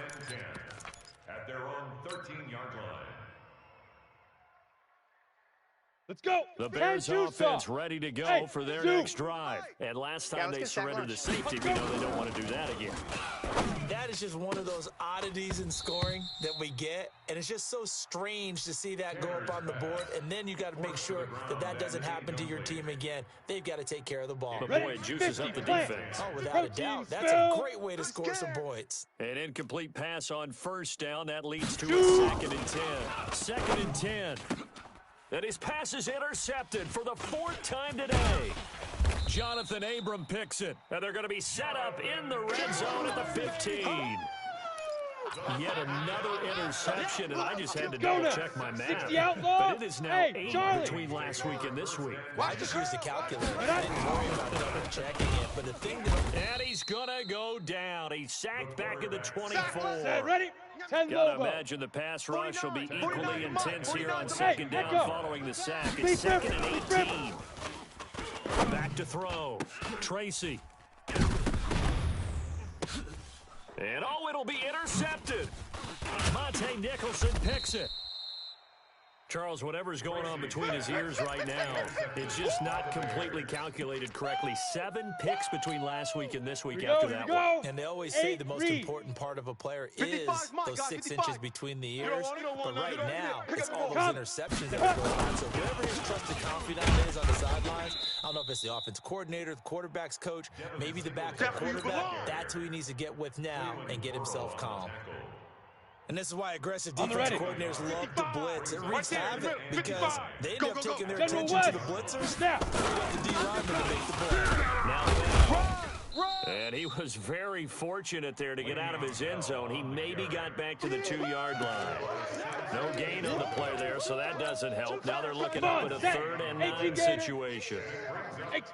At their own 13-yard line. Let's go. The Bears offense ready to go for their next drive. And last time they surrendered the safety, we know they don't want to do that again. That is just one of those oddities in scoring that we get, and it's just so strange to see that go up on the board, and then you got to make sure that that doesn't happen to your team again. They've got to take care of the ball. But boy, it juices up the defense. Oh, without a doubt. That's a great way to score some points. An incomplete pass on 1st down. That leads to a 2nd and 10. 2nd and 10. And his pass is intercepted for the 4th time today. Jonathan Abram picks it. And they're going to be set up in the red zone at the 15. Yet another interception, and I just had to double-check my math. But it is now 8 between last week and this week. I just used the calculator. I didn't worry about double-checking it. But the thing that... And he's going to go down. He's sacked back at the 24. Ready? Gotta imagine the pass rush will be equally intense here on 2nd down following the sack. It's 2nd and 18. Back to throw. Tracy. And it'll be intercepted. Monte Nicholson picks it. Charles, whatever's going on between his ears right now, it's just not completely calculated correctly. 7 picks between last week and this week after that one. And they always say the most important part of a player is those 6 inches between the ears. But right now, it's all those interceptions that are going on. So whoever his trusted confidant is on the sidelines, I don't know if it's the offensive coordinator, the quarterback's coach, maybe the backup quarterback, that's who he needs to get with now and get himself calm. And this is why aggressive defense coordinators love to blitz. It wreaks havoc because they end up taking their attention to the blitzers. They got the D-lineman to make the play. And he was very fortunate there to get out of his end zone. He maybe got back to the 2-yard line. No gain on the play there, so that doesn't help. Now they're looking up at a 3rd and 9 situation.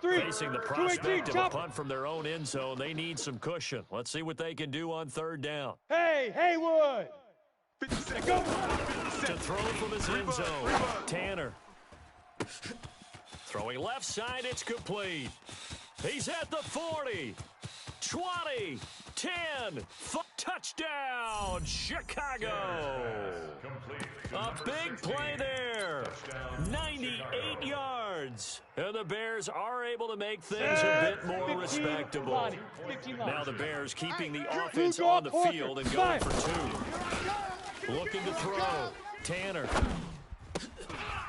Facing the prospect of a punt from their own end zone, they need some cushion. Let's see what they can do on 3rd down. Hey, Haywood! Go. To throw from his end zone, Tanner. Throwing left side, it's complete. He's at the 40, 20, 10, touchdown, Chicago. A big play there, 98 yards. And the Bears are able to make things a bit more respectable. Now the Bears keeping the offense on the field and going for 2. Looking to throw, Tanner.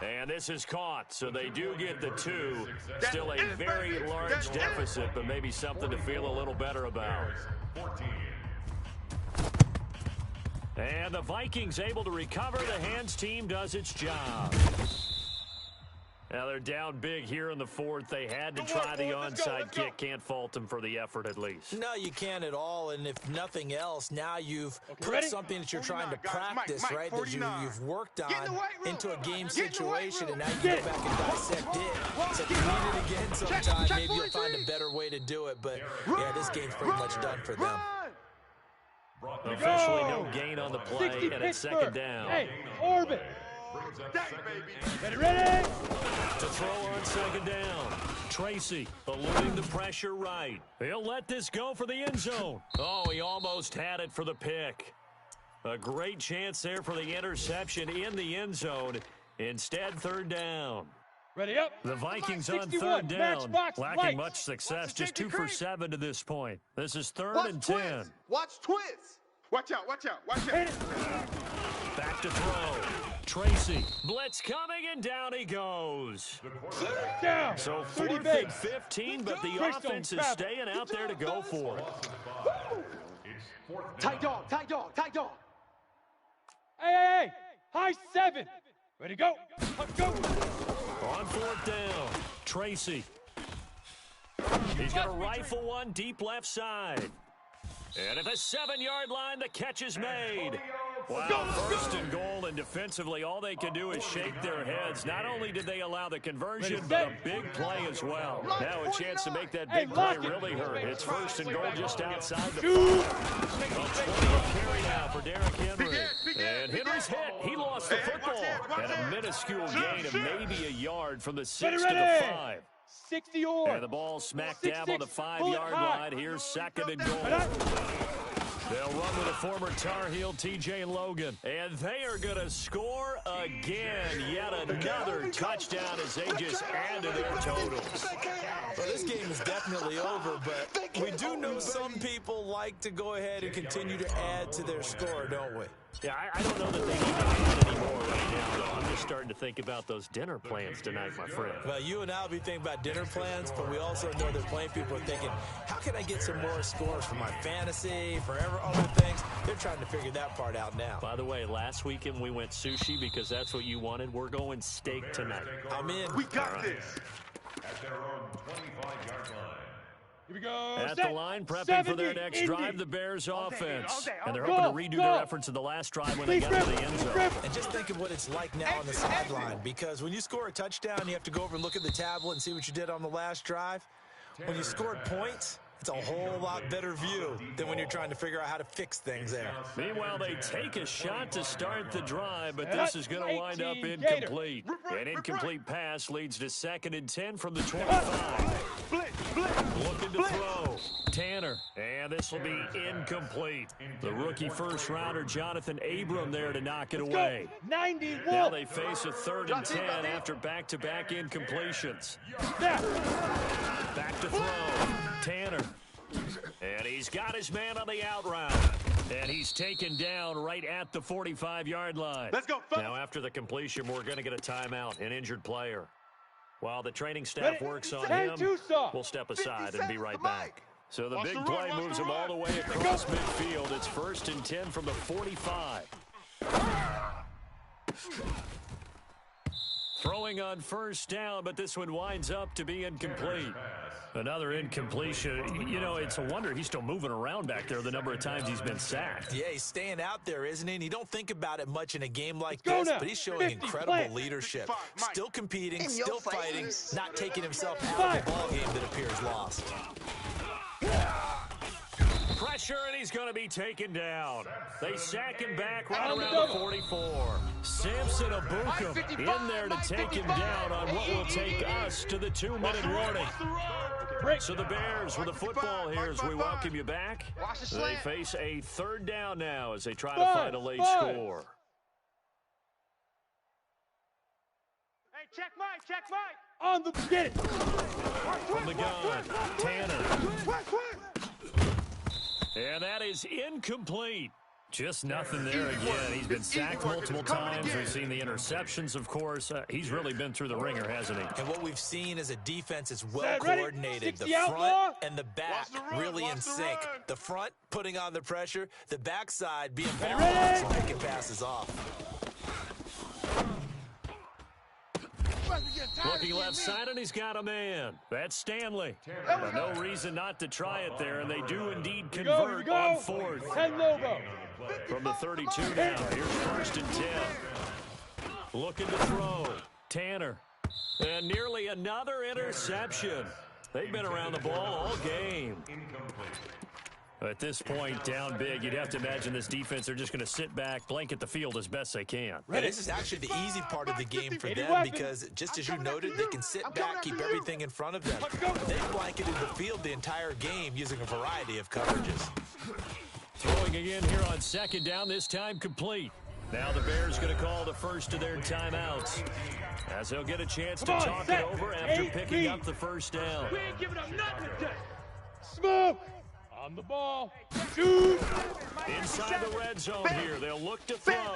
And this is caught, so they do get the 2. Still a very large deficit, but maybe something to feel a little better about. And the Vikings able to recover. The hands team does its job. Now they're down big here in the 4th. They had to try the onside kick. Can't fault them for the effort at least. No, you can't at all. And if nothing else, now you've put something that you're trying to practice, right, that you've worked on into a game situation, and now you can go back and dissect it. So if you need it again sometime, maybe you'll find a better way to do it. But, yeah, this game's pretty much done for them. Officially no gain on the play, and it's 2nd down. Hey, Orbit! Get it ready! To throw on 2nd down. Tracy eluding the pressure right. He'll let this go for the end zone. Oh, he almost had it for the pick. A great chance there for the interception in the end zone. Instead, third down. Ready up. The Vikings on 61, third down, Matchbox lacking lights. much success, just 2 for crease. 7 to this point. This is third Watch and twins. 10. Watch twins. Watch out, watch out, watch out. Back to throw. Tracy. Blitz coming, and down he goes. Down. So 30 4th base. and 15, but the Great offense zone, is grab it. staying out there to go for it. It's 4th Tight down. dog, tight dog, tight dog. Hey. High 7. Ready, go. Go. On 4th down, Tracy. He's going to rifle one deep left side. And at the 7-yard line, the catch is made. Wow, first and goal, and defensively, all they can do is shake their heads. Not only did they allow the conversion, but a big play as well. Now a chance to make that big play really hurt. It's first and goal just outside the 5. A 20 carry now for Derrick Henry. And Henry's hit. He lost the football. And a minuscule gain of maybe a yard from the 6 to the 5. 60 or. And the ball smack dab on the 5-yard line. Here's second and goal. They'll run with a former Tar Heel, TJ Logan. And they are going to score again. Yet another touchdown as they just add to their totals. Well, this game is definitely over, but we do know some people like to go ahead and continue to add to their score, don't we? Yeah, I don't know that they need to add anymore right now, though. I'm just starting to think about those dinner plans tonight, my friend. Well, you and I will be thinking about dinner plans, but we also know that plenty of people are thinking, how can I get some more scores for my fantasy, for other things? They're trying to figure that part out now. By the way, last weekend we went sushi because that's what you wanted. We're going steak tonight. I'm in. We got this. At their own 25-yard line. Here we go. At the line, prepping for their next drive, the Bears offense. And they're hoping to redo their efforts in the last drive when they got to the end zone. And just think of what it's like now on the sideline, because when you score a touchdown, you have to go over and look at the tablet and see what you did on the last drive. When you scored points, it's a whole lot better view than when you're trying to figure out how to fix things there. Meanwhile, they take a shot to start the drive, but this is going to wind up incomplete. An incomplete pass leads to 2nd and 10 from the 25. Looking to throw. Tanner. And this will be incomplete. The rookie first-rounder, Jonathan Abram, there to knock it away. 91. Now they face a 3rd and 10 after back-to-back incompletions. Back to throw. Tanner. And he's got his man on the out route. And he's taken down right at the 45-yard line. Let's go, fellas. Now after the completion, we're going to get a timeout, an injured player. While the training staff works on him, we'll step aside and be right back. So the big play moves him all the way across midfield. It's 1st and 10 from the 45. Throwing on 1st down, but this one winds up to be incomplete. Another incompletion. You know, it's a wonder he's still moving around back there the number of times he's been sacked. Yeah, he's staying out there, isn't he? And you don't think about it much in a game like this, but he's showing incredible leadership. Still competing, still fighting, not taking himself out of the ball game that appears lost. Pressure, and he's going to be taken down. They sack him back right around the 44. Samson Abukum in there to take him down on what will take us to the 2-minute warning. So the Bears with the football here as we welcome you back. They face a 3rd down now as they try to find a late score. Hey, check Mike. On the get it. From the gun, Tanner. And that is incomplete. Just nothing there again. He's been sacked multiple times. We've seen the interceptions, of course. He's really been through the ringer, hasn't he? And what we've seen is a defense that's well coordinated. The front and the back really in sync. The front putting on the pressure, the backside being balanced and making passes off. Looking left side, and he's got a man. That's Stanley. No reason not to try it there, and they do indeed convert on 4th. 10 Lobo. From the 32 now, here's 1st and 10. Looking to throw. Tanner. And nearly another interception. They've been around the ball all game. At this point, down big, you'd have to imagine this defense, they're just going to sit back, blanket the field as best they can. And this is actually the easy part of the game for them because, just as you noted, they can sit back, keep everything in front of them. They've blanketed the field the entire game using a variety of coverages. Throwing again here on second down, this time complete. Now the Bears going to call the first of their timeouts, as they'll get a chance to talk it over after picking up the first down. We ain't giving up nothing today. Smoke on the ball. Shoot. Inside the red zone here, they'll look to throw.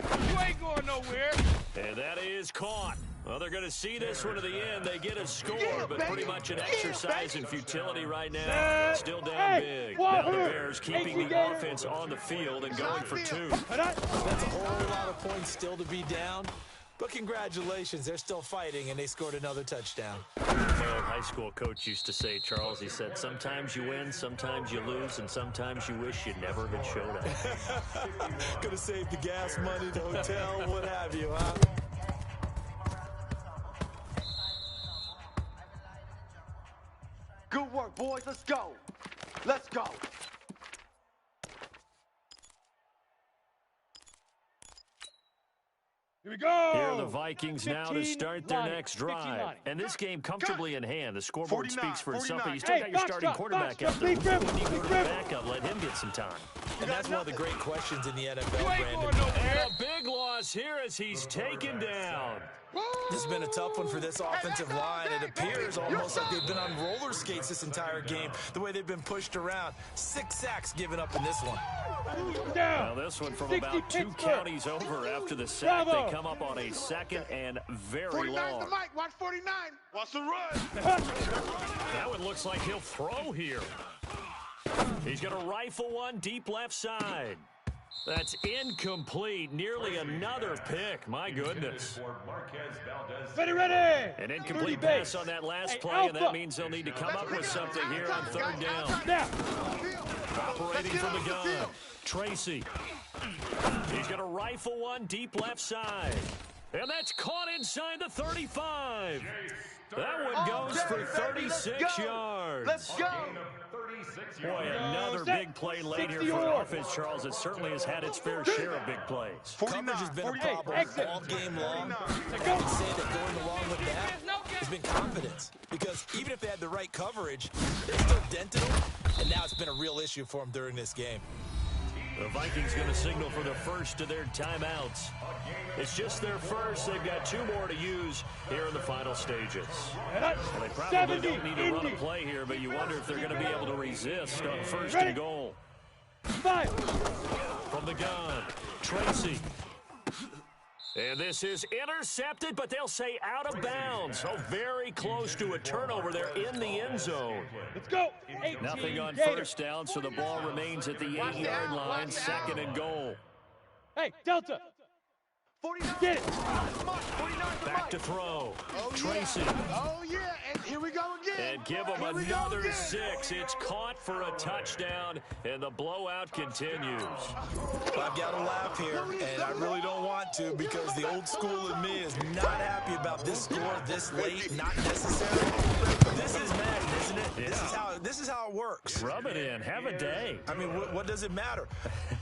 You ain't going nowhere. And that is caught. Well, they're going to see this one to the end. They get a score, but pretty much an exercise in futility right now. Still down big. Now the Bears keeping the offense on the field and going for two. That's a whole lot of points still to be down. But congratulations, they're still fighting, and they scored another touchdown. My old high school coach used to say, Charles, he said, sometimes you win, sometimes you lose, and sometimes you wish you never had showed up. Gonna save the gas money, the hotel, what have you, huh? Good work, boys. Let's go. Let's go. Here we go. Here are the Vikings now to start their next drive. And this game comfortably in hand. The scoreboard speaks for itself, but you still got your starting quarterback out there. When you go to the backup, let him get some time. And that's one of the great questions in the NFL, Brandon. And a big loss here as he's taken down. This has been a tough one for this offensive line. It appears almost like they've been on roller skates this entire game, the way they've been pushed around. 6 sacks given up in this one. Now this one from about 2 counties over after the sack. They come up on a second and very 49's long. the mic. Watch 49. Watch the run. That one looks like he'll throw here. He's going to rifle one deep left side. That's incomplete. Nearly another pick. My goodness. Ready. An incomplete pass on that last play, and that means they'll need to come up with something here on third down. Now. Operating from the gun, Tracy. He's going to rifle one deep left side. And that's caught inside the 35. That one goes for 36 yards. Let's go. Boy, another big play late here for the offense, Charles. It certainly has had its fair share of big plays. Coverage has been a problem all game long. I can say that going along with that has been confidence. Because even if they had the right coverage, they still dented them. And now it's been a real issue for them during this game. The Vikings going to signal for the first of their timeouts. It's just their first. They've got 2 more to use here in the final stages. Well, they probably don't need to run a play here, but you wonder if they're going to be able to resist on first and goal. From the gun, Tracy. And this is intercepted, but they'll say out of bounds. So very close to a turnover there in the end zone. Let's go. Nothing on first down, so the ball remains at the 8-yard line, second and goal. Hey, Delta. 49. Get it. Back to throw. Tracy. Oh, yeah. And here we go again. And give him another 6. It's caught for a touchdown, and the blowout continues. I've got to laugh here, and I really don't want to because the old school in me is not happy about this score this late, not necessary. This is Madden, isn't it? Yeah. This is how it works. Rub it in. Have a day. I mean, what does it matter?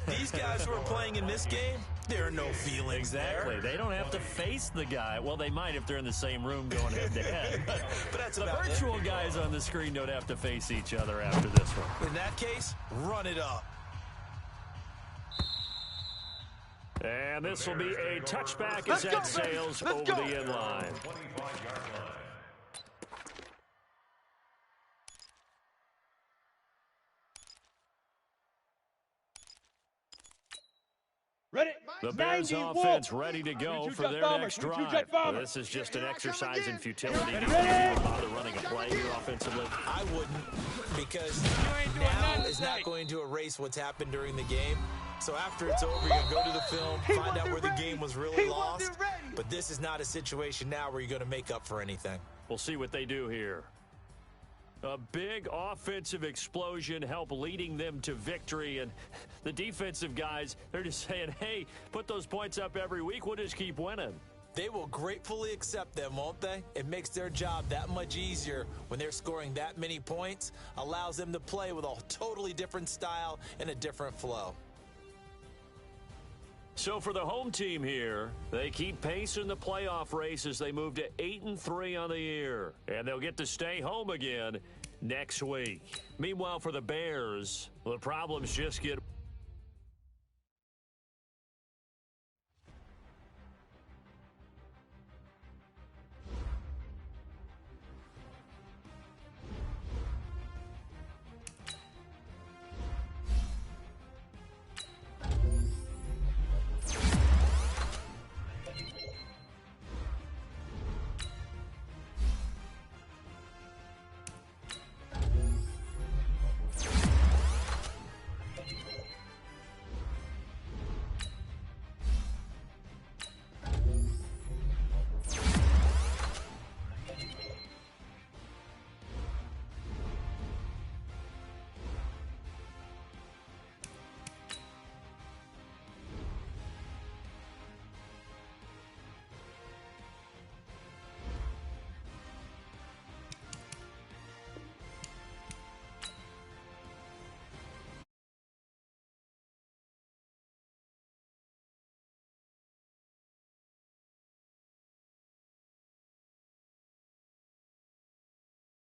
These guys who are playing in this game, there are no feelings Exactly. They don't have to face the guy. Well, they might if they're in the same room going head-to-head. But that's the about virtual guys on the screen don't have to face each other after this one. In that case, run it up. And this will be a touchback as that sails over the end line. Ready. The Bears offense ready to go for their next drive. This is just an exercise in futility. Do you even bother running a play here offensively? I wouldn't, because now is not going to erase what's happened during the game. So after it's over, you're going to go to the film, find out where the game was really lost. But this is not a situation now where you're going to make up for anything. We'll see what they do here. A big offensive explosion helped leading them to victory, and the defensive guys, they're just saying, hey, put those points up every week, we'll just keep winning. They will gratefully accept them, won't they? It makes their job that much easier when they're scoring that many points, allows them to play with a totally different style and a different flow. So for the home team here, they keep pace in the playoff race as they move to 8-3 on the year. And they'll get to stay home again next week. Meanwhile, for the Bears, the problems just get